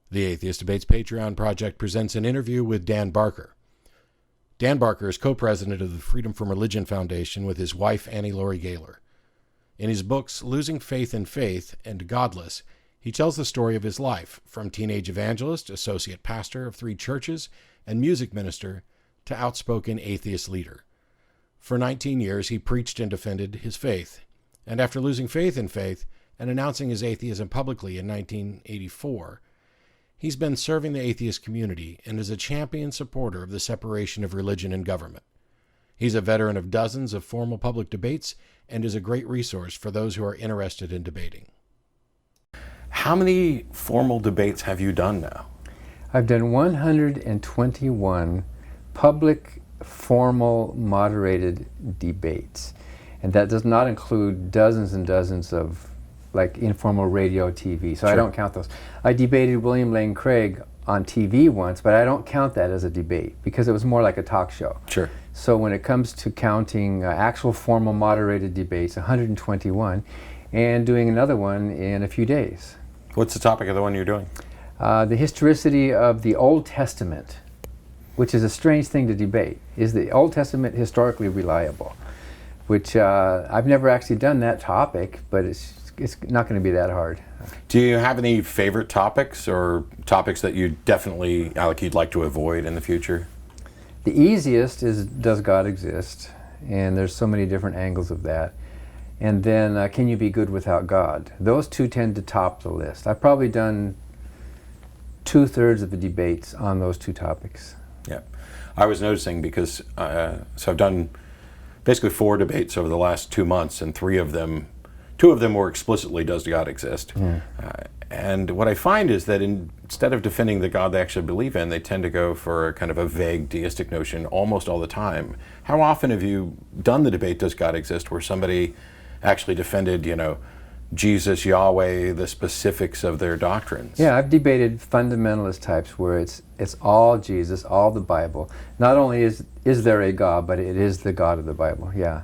The Atheist Debates Patreon project presents an interview with Dan Barker. Dan Barker is co-president of the Freedom from Religion Foundation with his wife, Annie Laurie Gaylor. In his books, Losing Faith in Faith and Godless, he tells the story of his life, from teenage evangelist, associate pastor of 3 churches, and music minister, to outspoken atheist leader. For 19 years, he preached and defended his faith, and after losing faith in faith and announcing his atheism publicly in 1984, he's been serving the atheist community and is a champion supporter of the separation of religion and government. He's a veteran of dozens of formal public debates and is a great resource for those who are interested in debating. How many formal debates have you done now? I've done 121 public, formal, moderated debates. And that does not include dozens and dozens of informal radio, TV. So sure. I don't count those. I debated William Lane Craig on TV once, but I don't count that as a debate because it was more like a talk show. Sure. So when it comes to counting actual formal moderated debates, 121, and doing another one in a few days. What's the topic of the one you're doing? The historicity of the Old Testament, which is a strange thing to debate. Is the Old Testament historically reliable? Which I've never actually done that topic, but it's not going to be that hard. Do you have any favorite topics or topics that you definitely, you'd like to avoid in the future? The easiest is, does God exist? And there's so many different angles of that. And then, can you be good without God? Those two tend to top the list. I've probably done 2/3 of the debates on those two topics. Yeah, I was noticing because, so I've done basically 4 debates over the last 2 months, and 2 of them were explicitly, does God exist? Yeah. And what I find is that instead of defending the God they actually believe in, they tend to go for a kind of a vague deistic notion almost all the time. How often have you done the debate, does God exist, where somebody actually defended, Jesus, Yahweh, the specifics of their doctrines? Yeah, I've debated fundamentalist types where it's all Jesus, all the Bible. Not only is there a God, but it is the God of the Bible, yeah.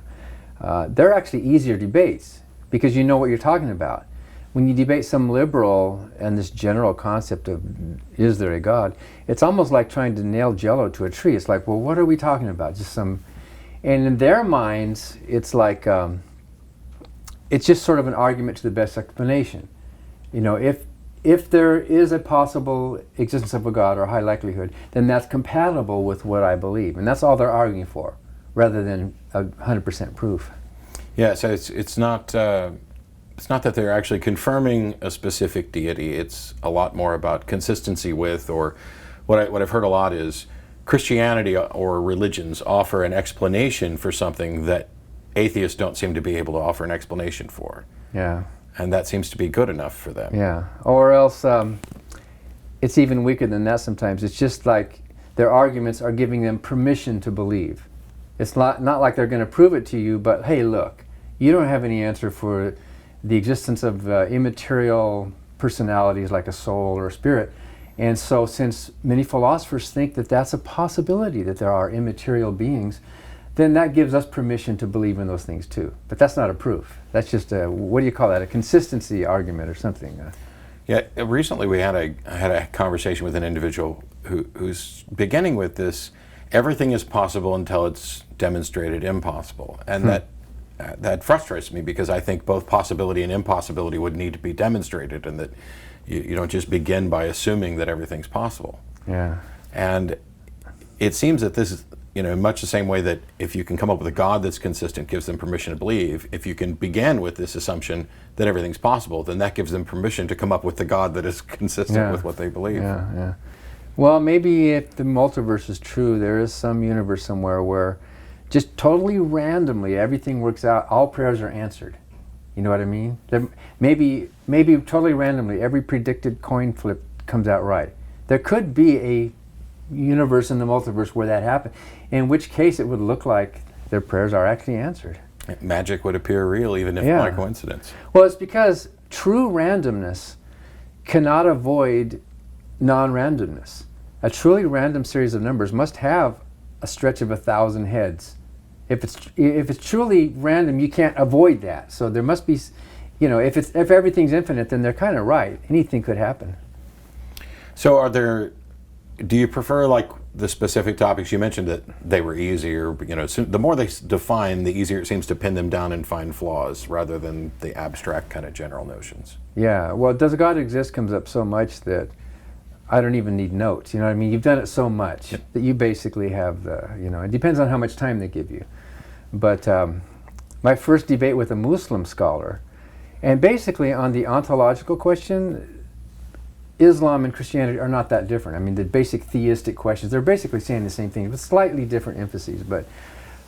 They're actually easier debates because you know what you're talking about. When you debate some liberal and this general concept of is there a God, it's almost like trying to nail Jell-O to a tree. It's like, well, what are we talking about? And in their minds, it's like, it's just sort of an argument to the best explanation. If there is a possible existence of a God or a high likelihood, then that's compatible with what I believe. And that's all they're arguing for, rather than 100% proof. Yeah, so it's not that they're actually confirming a specific deity. It's a lot more about consistency with, or what I've heard a lot is Christianity or religions offer an explanation for something that atheists don't seem to be able to offer an explanation for. Yeah. And that seems to be good enough for them. Yeah. Or else it's even weaker than that sometimes. It's just like their arguments are giving them permission to believe. It's not like they're going to prove it to you, but hey, look, you don't have any answer for the existence of immaterial personalities like a soul or a spirit. And so since many philosophers think that that's a possibility, that there are immaterial beings, then that gives us permission to believe in those things too. But that's not a proof. That's just a, what do you call that, a consistency argument or something. Yeah, recently I had a conversation with an individual who's beginning with this, everything is possible until it's demonstrated impossible. And that frustrates me because I think both possibility and impossibility would need to be demonstrated, and that you don't just begin by assuming that everything's possible. Yeah. And it seems that this is, much the same way that if you can come up with a God that's consistent, gives them permission to believe. If you can begin with this assumption that everything's possible, then that gives them permission to come up with the God that is consistent with what they believe. Yeah, yeah. Well, maybe if the multiverse is true, there is some universe somewhere where just totally randomly everything works out, all prayers are answered. You know what I mean? Maybe totally randomly every predicted coin flip comes out right. There could be a universe in the multiverse where that happened, in which case it would look like their prayers are actually answered. Magic would appear real even if by coincidence. Well, it's because true randomness cannot avoid non-randomness. A truly random series of numbers must have a stretch of 1,000 heads. If it's truly random, you can't avoid that. So there must be, if everything's infinite, then they're kind of right. Anything could happen. So do you prefer like the specific topics? You mentioned that they were easier, so the more they define, the easier it seems to pin them down and find flaws rather than the abstract kind of general notions. Yeah, well, does God exist comes up so much that I don't even need notes, you know what I mean? You've done it so much that you basically have it depends on how much time they give you. But my first debate with a Muslim scholar, and basically on the ontological question, Islam and Christianity are not that different. I mean, the basic theistic questions, they're basically saying the same thing with slightly different emphases. But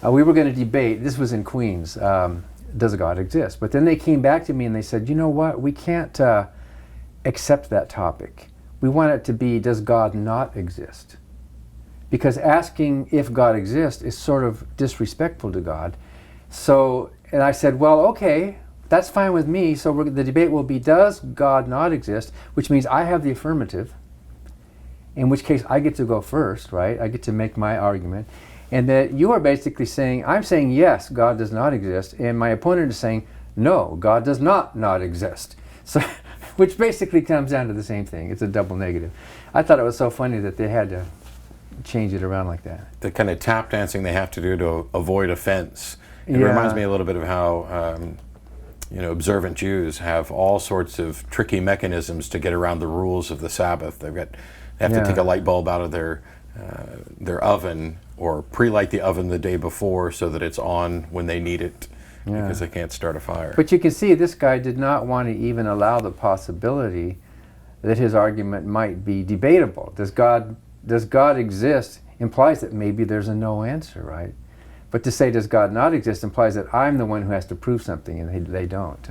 we were going to debate, this was in Queens, does God exist? But then they came back to me and they said, you know what, we can't accept that topic. We want it to be, does God not exist? Because asking if God exists is sort of disrespectful to God. So, and I said, well, okay, that's fine with me. So the debate will be, does God not exist? Which means I have the affirmative, in which case I get to go first, right? I get to make my argument. And that you are basically saying, I'm saying, yes, God does not exist. And my opponent is saying, no, God does not exist. So, which basically comes down to the same thing. It's a double negative. I thought it was so funny that they had to change it around like that. The kind of tap dancing they have to do to avoid offense. It Yeah. reminds me a little bit of how observant Jews have all sorts of tricky mechanisms to get around the rules of the Sabbath. They have to take a light bulb out of their oven or pre-light the oven the day before so that it's on when they need it because they can't start a fire. But you can see this guy did not want to even allow the possibility that his argument might be debatable. Does God exist implies that maybe there's a no answer, right? But to say does God not exist implies that I'm the one who has to prove something, and they don't.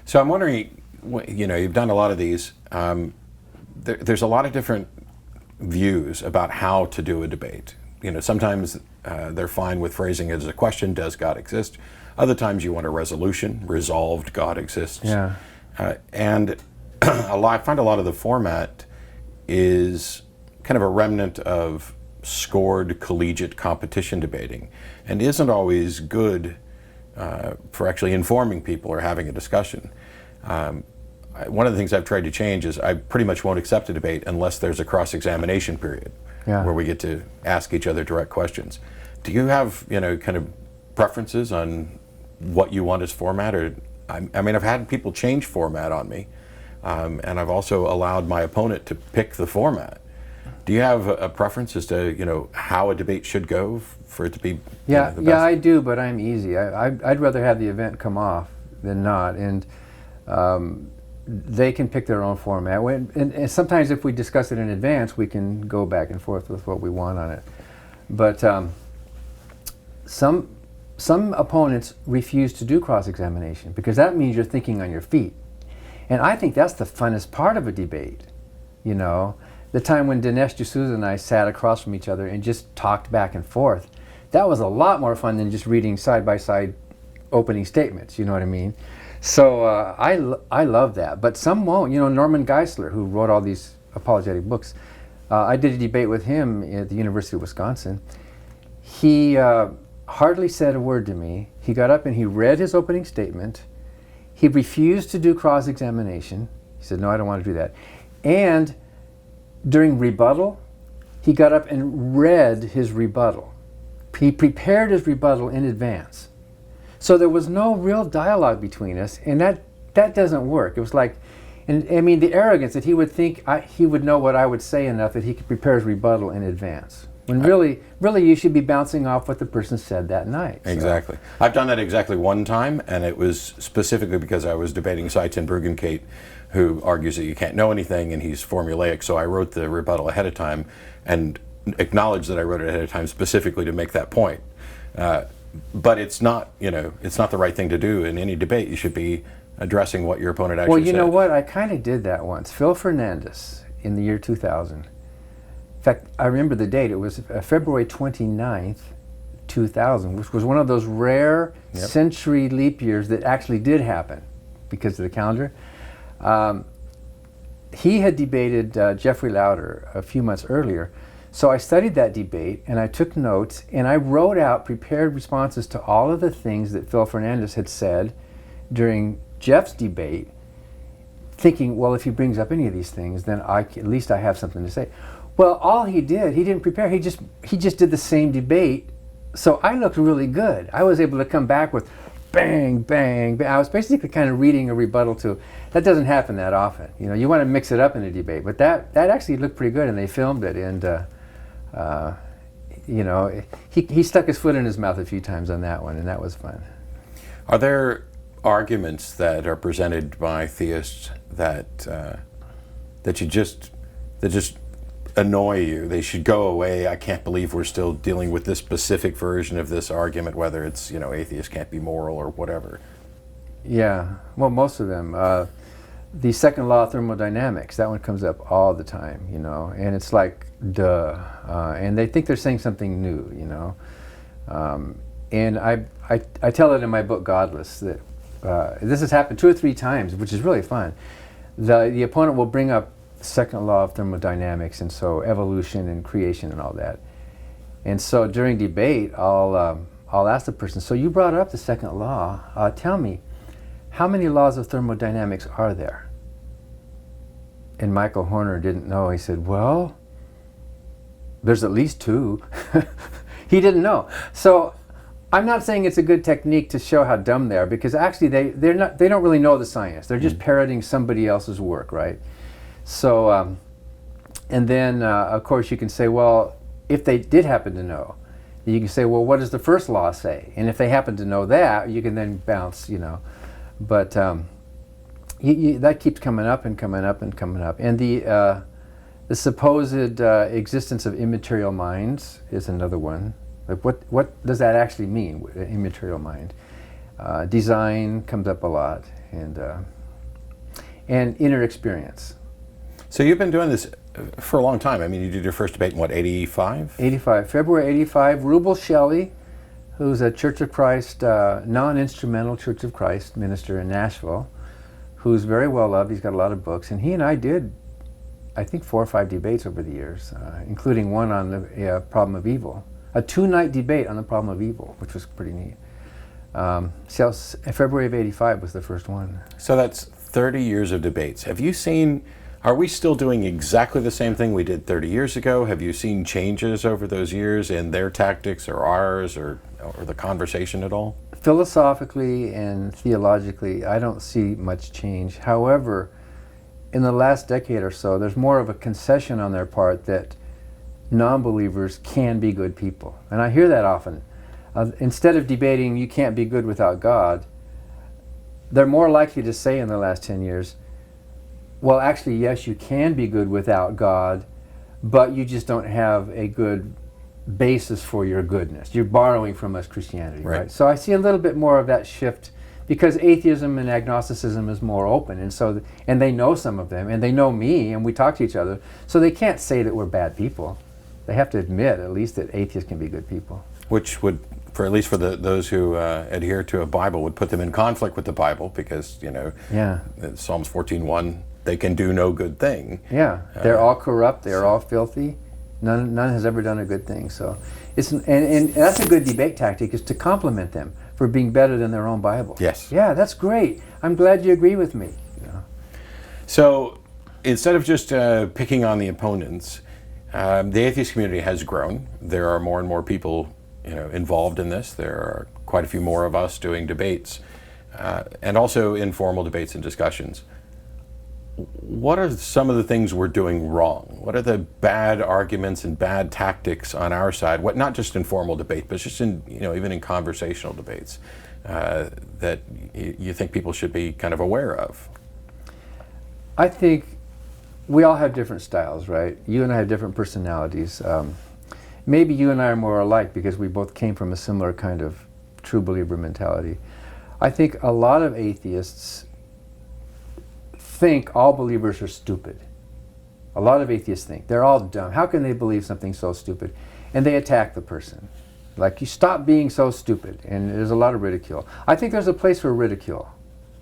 So I'm wondering, you've done a lot of these. There's a lot of different views about how to do a debate. Sometimes they're fine with phrasing it as a question, does God exist? Other times you want a resolution, resolved, God exists. Yeah. And I find a lot of the format is kind of a remnant of scored collegiate competition debating and isn't always good for actually informing people or having a discussion. One of the things I've tried to change is I pretty much won't accept a debate unless there's a cross-examination period where we get to ask each other direct questions. Do you have, kind of preferences on what you want as format? Or I mean, I've had people change format on me, and I've also allowed my opponent to pick the format. Do you have a preference as to how a debate should go for it to be the best? Yeah, I do, but I'm easy. I'd rather have the event come off than not, and they can pick their own format. And sometimes if we discuss it in advance, we can go back and forth with what we want on it. But some opponents refuse to do cross-examination because that means you're thinking on your feet, and I think that's the funnest part of a debate. The time when Dinesh D'Souza and I sat across from each other and just talked back and forth, that was a lot more fun than just reading side-by-side opening statements, you know what I mean? So I love that, but some won't. Norman Geisler, who wrote all these apologetic books, I did a debate with him at the University of Wisconsin. He hardly said a word to me. He got up and he read his opening statement. He refused to do cross-examination. He said, no, I don't want to do that. And during rebuttal, he got up and read his rebuttal. He prepared his rebuttal in advance. So there was no real dialogue between us, and that doesn't work. It was like, and I mean, the arrogance that he would think he would know what I would say enough that he could prepare his rebuttal in advance. When really you should be bouncing off what the person said that night. So. Exactly. I've done that exactly one time, and it was specifically because I was debating Seitzen Bruggencate, who argues that you can't know anything, and he's formulaic. So I wrote the rebuttal ahead of time and acknowledged that I wrote it ahead of time specifically to make that point. But it's not, it's not the right thing to do in any debate. You should be addressing what your opponent actually said. Well, you know what? I kind of did that once. Phil Fernandez in the year 2000. In fact, I remember the date. It was February 29th, 2000, which was one of those rare century leap years that actually did happen because of the calendar. He had debated Jeffrey Lauder a few months earlier. So I studied that debate and I took notes and I wrote out prepared responses to all of the things that Phil Fernandez had said during Jeff's debate. thinking, well, if he brings up any of these things, then at least I have something to say. Well, all he didn't prepare. He just did the same debate. So I looked really good. I was able to come back with bang, bang, bang. I was basically kind of reading a rebuttal to. That doesn't happen that often. You know, you want to mix it up in a debate, but that actually looked pretty good, and they filmed it. And you know, he stuck his foot in his mouth a few times on that one, and that was fun. Are there arguments that are presented by theists that just annoy you? They should go away. I can't believe we're still dealing with this specific version of this argument, whether it's, you know, atheists can't be moral or whatever. Yeah, well, most of them. The second law of thermodynamics, that one comes up all the time, you know, and it's like, duh. And they think they're saying something new, you know. And I tell it in my book, Godless, that this has happened 2 or 3 times, which is really fun. The opponent will bring up second law of thermodynamics, and so evolution and creation and all that. And so during debate, I'll ask the person, so you brought up the second law. Tell me, how many laws of thermodynamics are there? And Michael Horner didn't know. He said, well, there's at least 2. He didn't know. So I'm not saying it's a good technique to show how dumb they are, because actually they don't really know the science. They're just parroting somebody else's work, right? So, and then of course you can say, well, if they did happen to know, you can say, well, what does the first law say? And if they happen to know that, you can then bounce, you know. But that keeps coming up and coming up and coming up. And the supposed existence of immaterial minds is another one. Like what does that actually mean, immaterial mind? Design comes up a lot, and inner experience. So you've been doing this for a long time. I mean, you did your first debate in what, 85? 85, February 85. Rubel Shelley, who's a Church of Christ, non-instrumental Church of Christ minister in Nashville, who's very well loved. He's got a lot of books, and he and I did, I think, 4 or 5 debates over the years, including one on the problem of evil. A 2-night debate on the problem of evil, which was pretty neat. So February of 85 was the first one. So that's 30 years of debates. Have you seen, are we still doing exactly the same thing we did 30 years ago? Have you seen changes over those years in their tactics or ours or the conversation at all? Philosophically and theologically, I don't see much change. However, in the last decade or so, there's more of a concession on their part that non-believers can be good people. And I hear that often. Instead of debating you can't be good without God, they're more likely to say in the last 10 years, well, actually, yes, you can be good without God, but you just don't have a good basis for your goodness. You're borrowing from us Christianity, right? So I see a little bit more of that shift, because atheism and agnosticism is more open, and they know some of them, and they know me, and we talk to each other, so they can't say that we're bad people. They have to admit, at least, that atheists can be good people. Which would, at least for those who adhere to a Bible, would put them in conflict with the Bible, because, you know, Psalms 14:1, they can do no good thing. Yeah, they're all corrupt, they're all filthy. None has ever done a good thing. So it's and that's a good debate tactic, is to compliment them for being better than their own Bible. Yes. Yeah, that's great. I'm glad you agree with me. You know? So instead of just picking on the opponents, the atheist community has grown. There are more and more people, you know, involved in this. There are quite a few more of us doing debates, and also informal debates and discussions. What are some of the things we're doing wrong? What are the bad arguments and bad tactics on our side? What, not just in formal debate, but just in, you know, even in conversational debates, that you think people should be kind of aware of? I think we all have different styles, right? You and I have different personalities. Maybe you and I are more alike because we both came from a similar kind of true believer mentality. I think a lot of atheists think all believers are stupid. A lot of atheists think they're all dumb. How can they believe something so stupid? And they attack the person. Like, you stop being so stupid. And there's a lot of ridicule. I think there's a place for ridicule,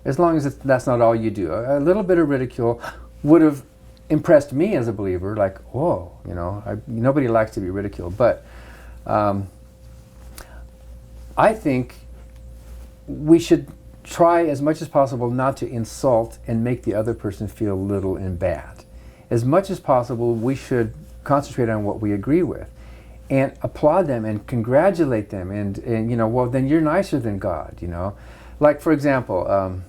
as long as that's not all you do. A little bit of ridicule would have impressed me as a believer, like, whoa, you know, nobody likes to be ridiculed. But I think we should try as much as possible not to insult and make the other person feel little and bad. As much as possible, we should concentrate on what we agree with and applaud them and congratulate them and well, then you're nicer than God, Like, for example,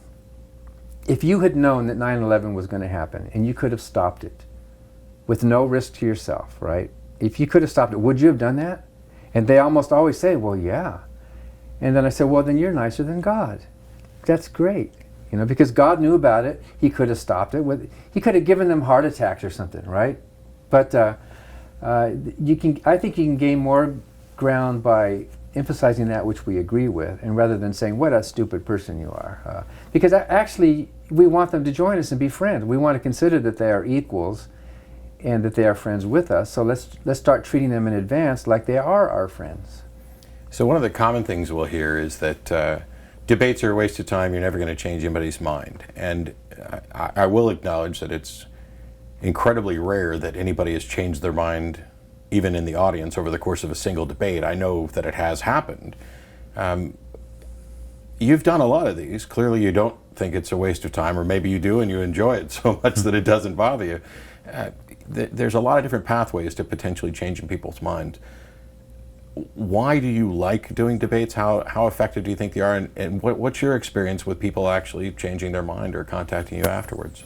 if you had known that 9/11 was going to happen and you could have stopped it with no risk to yourself, right? If you could have stopped it, would you have done that? And they almost always say, well, yeah. And then I said, well, then you're nicer than God. That's great. Because God knew about it. He could have stopped it. He could have given them heart attacks or something, right? But I think you can gain more ground by emphasizing that which we agree with, and rather than saying, what a stupid person you are. Because actually, we want them to join us and be friends. We want to consider that they are equals and that they are friends with us. So let's start treating them in advance like they are our friends. So one of the common things we'll hear is that debates are a waste of time. You're never going to change anybody's mind. And I will acknowledge that it's incredibly rare that anybody has changed their mind, even in the audience, over the course of a single debate. I know that it has happened. You've done a lot of these. Clearly you don't think it's a waste of time, or maybe you do and you enjoy it so much that it doesn't bother you. There's a lot of different pathways to potentially changing people's minds. Why do you like doing debates? How effective do you think they are? And what's your experience with people actually changing their mind or contacting you afterwards?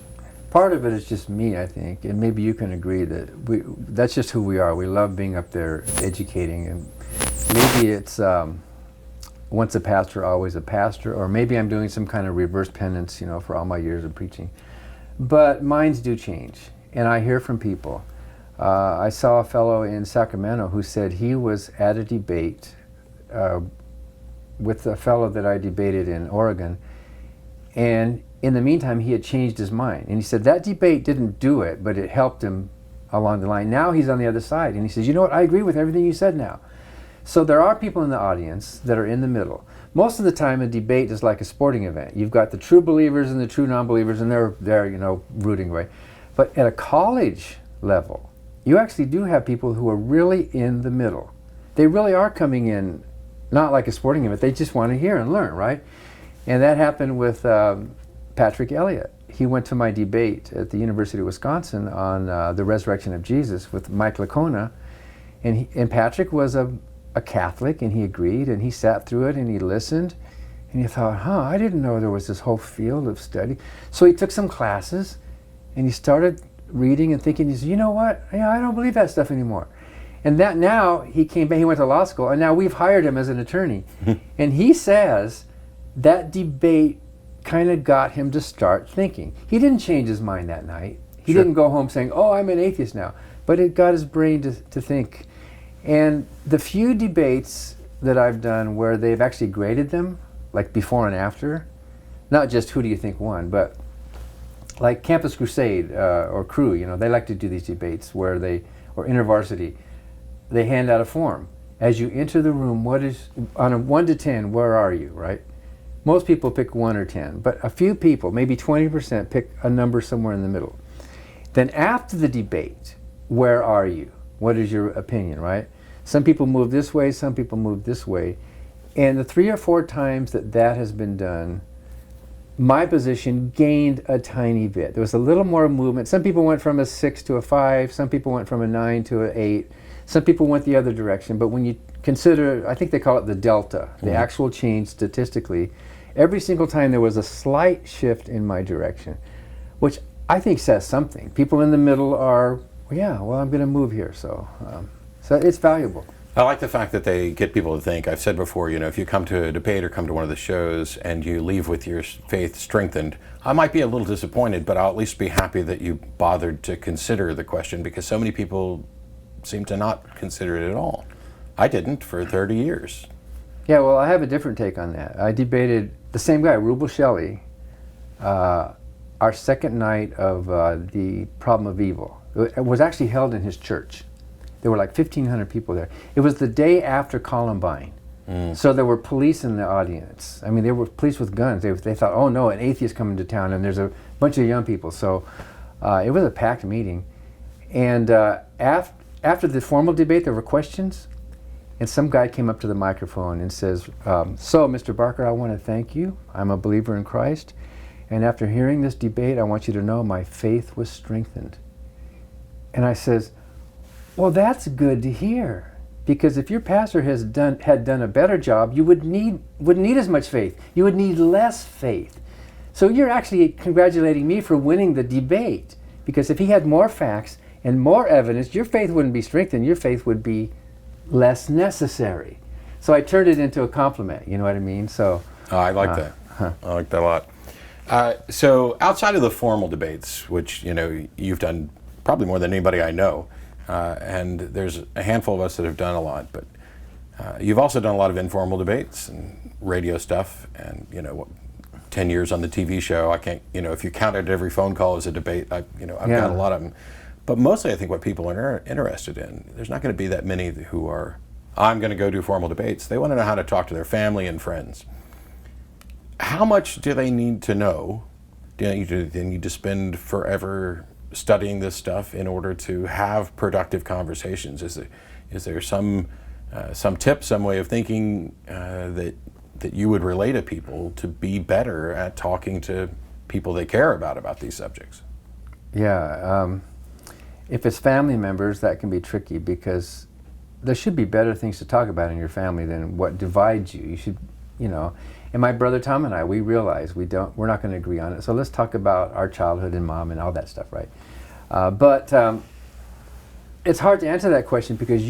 Part of it is just me, I think, and maybe you can agree that that's just who we are. We love being up there educating, and maybe it's once a pastor, always a pastor, or maybe I'm doing some kind of reverse penance, for all my years of preaching. But minds do change, and I hear from people. I saw a fellow in Sacramento who said he was at a debate with a fellow that I debated in Oregon, and in the meantime he had changed his mind. And he said that debate didn't do it, but it helped him along the line. Now he's on the other side, and he says, you know what, I agree with everything you said now. So there are people in the audience that are in the middle. Most of the time a debate is like a sporting event. You've got the true believers and the true non-believers, and they're rooting, right? But at a college level, you actually do have people who are really in the middle. They really are coming in, not like a sporting event, they just want to hear and learn, right? And that happened with Patrick Elliott. He went to my debate at the University of Wisconsin on the resurrection of Jesus with Mike Licona, and Patrick was a Catholic, and he agreed, and he sat through it, and he listened, and he thought, I didn't know there was this whole field of study. So he took some classes, and he started reading and thinking, he said, you know what, I don't believe that stuff anymore. And that now, he came back, he went to law school, and now we've hired him as an attorney. And he says that debate kind of got him to start thinking. He didn't change his mind that night. He didn't go home saying, I'm an atheist now. But it got his brain to think. And the few debates that I've done where they've actually graded them, like before and after, not just who do you think won, but like Campus Crusade or Crew, they like to do these debates or InterVarsity, they hand out a form. As you enter the room, on a 1 to 10, where are you, right? Most people pick 1 or 10, but a few people, maybe 20%, pick a number somewhere in the middle. Then after the debate, where are you? What is your opinion, right? Some people move this way, some people move this way. And the 3 or 4 times that has been done, my position gained a tiny bit. There was a little more movement. Some people went from a 6 to a 5, some people went from a 9 to an 8, some people went the other direction. But when you consider, I think they call it the delta, the actual change statistically, every single time there was a slight shift in my direction, which I think says something. People in the middle are, I'm going to move here. So it's valuable. I like the fact that they get people to think. I've said before, if you come to a debate or come to one of the shows and you leave with your faith strengthened, I might be a little disappointed, but I'll at least be happy that you bothered to consider the question, because so many people seem to not consider it at all. I didn't for 30 years. Yeah, well, I have a different take on that. I debated the same guy, Rubel Shelley, our second night of the Problem of Evil. It was actually held in his church. There were like 1,500 people there. It was the day after Columbine. So there were police in the audience. I mean, there were police with guns. They thought, oh no, an atheist coming to town, and there's a bunch of young people. So it was a packed meeting. And after the formal debate, there were questions. And some guy came up to the microphone and says, so, Mr. Barker, I want to thank you. I'm a believer in Christ. And after hearing this debate, I want you to know my faith was strengthened. And I says, well, that's good to hear. Because if your pastor had done a better job, you wouldn't need as much faith. You would need less faith. So you're actually congratulating me for winning the debate. Because if he had more facts and more evidence, your faith wouldn't be strengthened. Your faith would be less necessary. So I turned it into a compliment, you know what I mean? So I like that. I like that a lot. So outside of the formal debates, which you've done probably more than anybody I know, and there's a handful of us that have done a lot, but you've also done a lot of informal debates and radio stuff, and 10 years on the TV show. I can't, if you counted every phone call as a debate, I've got a lot of them. But mostly I think what people are interested in, there's not going to be that many who are, I'm going to go do formal debates. They want to know how to talk to their family and friends. How much do they need to know? Do they need to spend forever studying this stuff in order to have productive conversations? Is there some tip, some way of thinking that you would relay to people to be better at talking to people they care about these subjects? Yeah. If it's family members, that can be tricky because there should be better things to talk about in your family than what divides you. You should, and my brother Tom and I, we realize we're not going to agree on it. So let's talk about our childhood and mom and all that stuff, right? But it's hard to answer that question because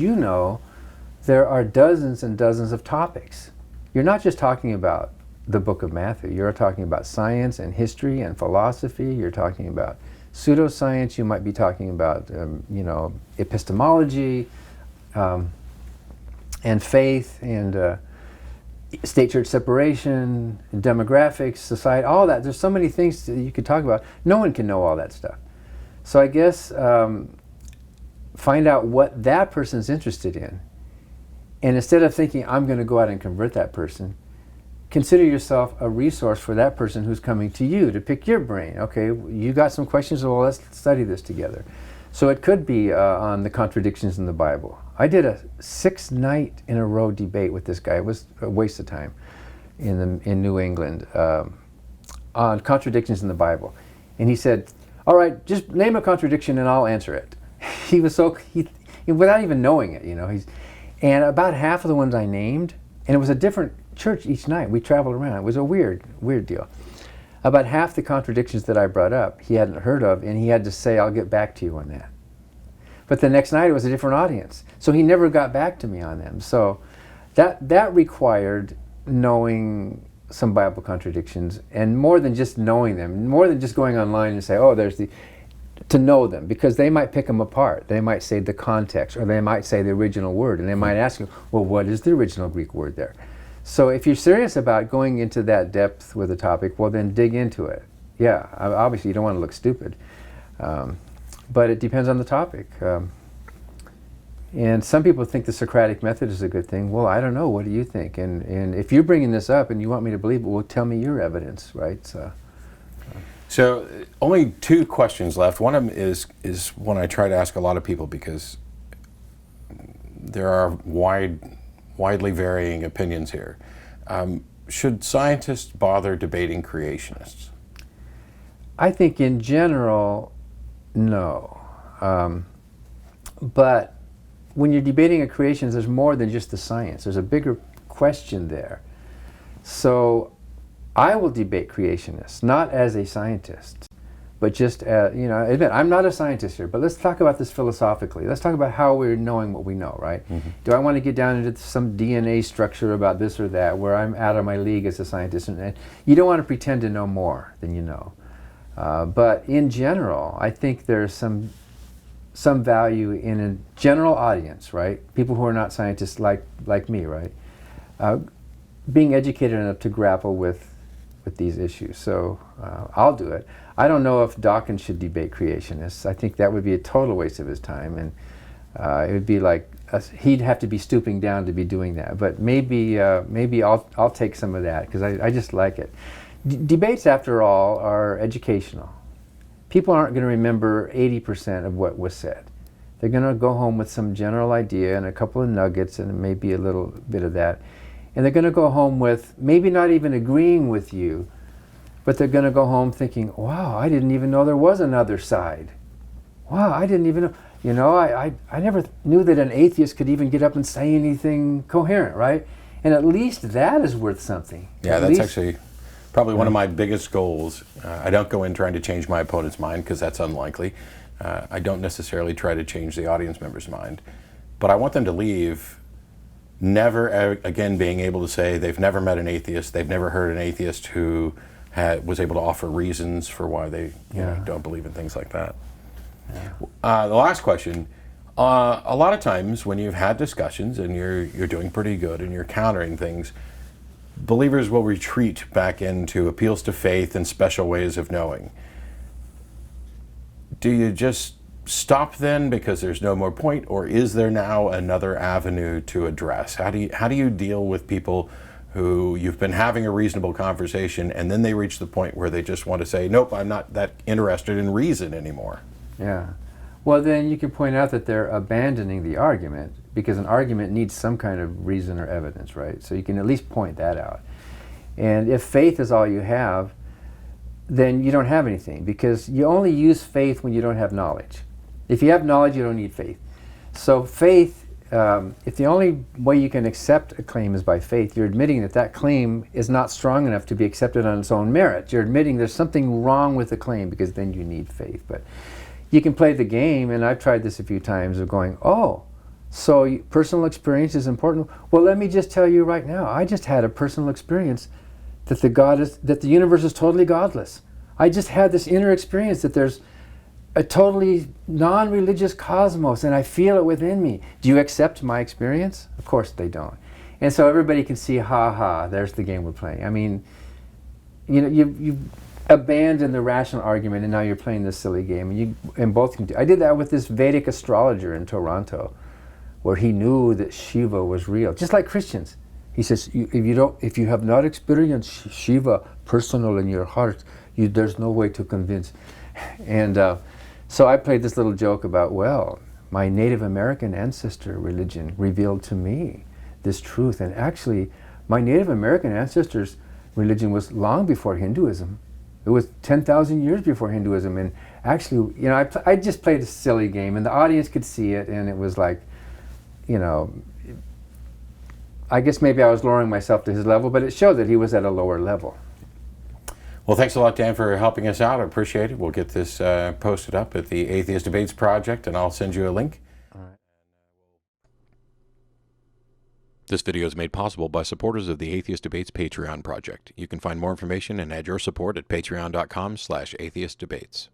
there are dozens and dozens of topics. You're not just talking about the book of Matthew. You're talking about science and history and philosophy. You're talking about pseudoscience. You might be talking about, epistemology and faith and state-church separation, and demographics, society, all that. There's so many things that you could talk about. No one can know all that stuff. So I guess find out what that person's interested in. And instead of thinking, I'm going to go out and convert that person, consider yourself a resource for that person who's coming to you to pick your brain. Okay, you got some questions, well, let's study this together. So it could be on the contradictions in the Bible. I did a 6-night in a row debate with this guy. It was a waste of time in New England on contradictions in the Bible. And he said, all right, just name a contradiction and I'll answer it. He was without even knowing it, And about half of the ones I named, and it was a different church each night. We traveled around. It was a weird deal. About half the contradictions that I brought up, he hadn't heard of, and he had to say, I'll get back to you on that. But the next night it was a different audience. So he never got back to me on them. So that required knowing some Bible contradictions, and more than just knowing them, more than just going online and say, to know them, because they might pick them apart. They might say the context, or they might say the original word, and they might ask you, well, what is the original Greek word there? So if you're serious about going into that depth with a topic, well, then dig into it. Yeah, obviously you don't want to look stupid, but it depends on the topic. And some people think the Socratic method is a good thing. Well, I don't know. What do you think? And if you're bringing this up and you want me to believe it, well, tell me your evidence, right? So only 2 questions left. One of them is one I try to ask a lot of people because there are widely varying opinions here. Should scientists bother debating creationists? I think in general, no. But when you're debating a creationist, there's more than just the science. There's a bigger question there. So I will debate creationists, not as a scientist, but just admit, I'm not a scientist here, but let's talk about this philosophically. Let's talk about how we're knowing what we know, right? Mm-hmm. Do I want to get down into some DNA structure about this or that, where I'm out of my league as a scientist? And you don't want to pretend to know more than you know. But in general, I think there's some value in a general audience, right? People who are not scientists like me, right? Being educated enough to grapple with these issues. So I'll do it. I don't know if Dawkins should debate creationists. I think that would be a total waste of his time, and it would be like he'd have to be stooping down to be doing that. But maybe I'll take some of that because I just like it. Debates, after all, are educational. People aren't going to remember 80% of what was said. They're going to go home with some general idea and a couple of nuggets and maybe a little bit of that. And they're going to go home with maybe not even agreeing with you, but they're going to go home thinking, wow, I didn't even know there was another side. Wow, I didn't even know. You know, I never knew that an atheist could even get up and say anything coherent, right? And at least that is worth something. Yeah, that's actually probably one of my biggest goals. I don't go in trying to change my opponent's mind, because that's unlikely. I don't necessarily try to change the audience member's mind. But I want them to leave never again being able to say they've never met an atheist, they've never heard an atheist who was able to offer reasons for why they don't believe in things like that. Yeah. The last question, a lot of times when you've had discussions and you're doing pretty good and you're countering things, believers will retreat back into appeals to faith and special ways of knowing. Do you just stop then because there's no more point, or is there now another avenue to address? How do you deal with people who you've been having a reasonable conversation and then they reach the point where they just want to say, nope, I'm not that interested in reason anymore? Yeah. Well, then you can point out that they're abandoning the argument, because an argument needs some kind of reason or evidence, right? So you can at least point that out. And if faith is all you have, then you don't have anything, because you only use faith when you don't have knowledge. If you have knowledge, you don't need faith. So faith, if the only way you can accept a claim is by faith, you're admitting that that claim is not strong enough to be accepted on its own merit. You're admitting there's something wrong with the claim, because then you need faith. But you can play the game, and I've tried this a few times, of going, oh, so personal experience is important? Well, let me just tell you right now, I just had a personal experience that the universe is totally godless. I just had this inner experience that there's a totally non-religious cosmos, and I feel it within me. Do you accept my experience? Of course they don't. And so everybody can see, ha, there's the game we're playing. I mean, you know, you've abandoned the rational argument, and now you're playing this silly game. And both can do. I did that with this Vedic astrologer in Toronto, where he knew that Shiva was real, just like Christians. He says, if you have not experienced Shiva personal in your heart, there's no way to convince. And so I played this little joke about, well, my Native American ancestor religion revealed to me this truth. And actually, my Native American ancestors' religion was long before Hinduism. It was 10,000 years before Hinduism. And actually, you know, I just played a silly game, and the audience could see it, and it was like, you know, I guess maybe I was lowering myself to his level, but it showed that he was at a lower level. Well, thanks a lot, Dan, for helping us out. I appreciate it. We'll get this posted up at the Atheist Debates Project, and I'll send you a link. All right. This video is made possible by supporters of the Atheist Debates Patreon project. You can find more information and add your support at patreon.com/atheistdebates.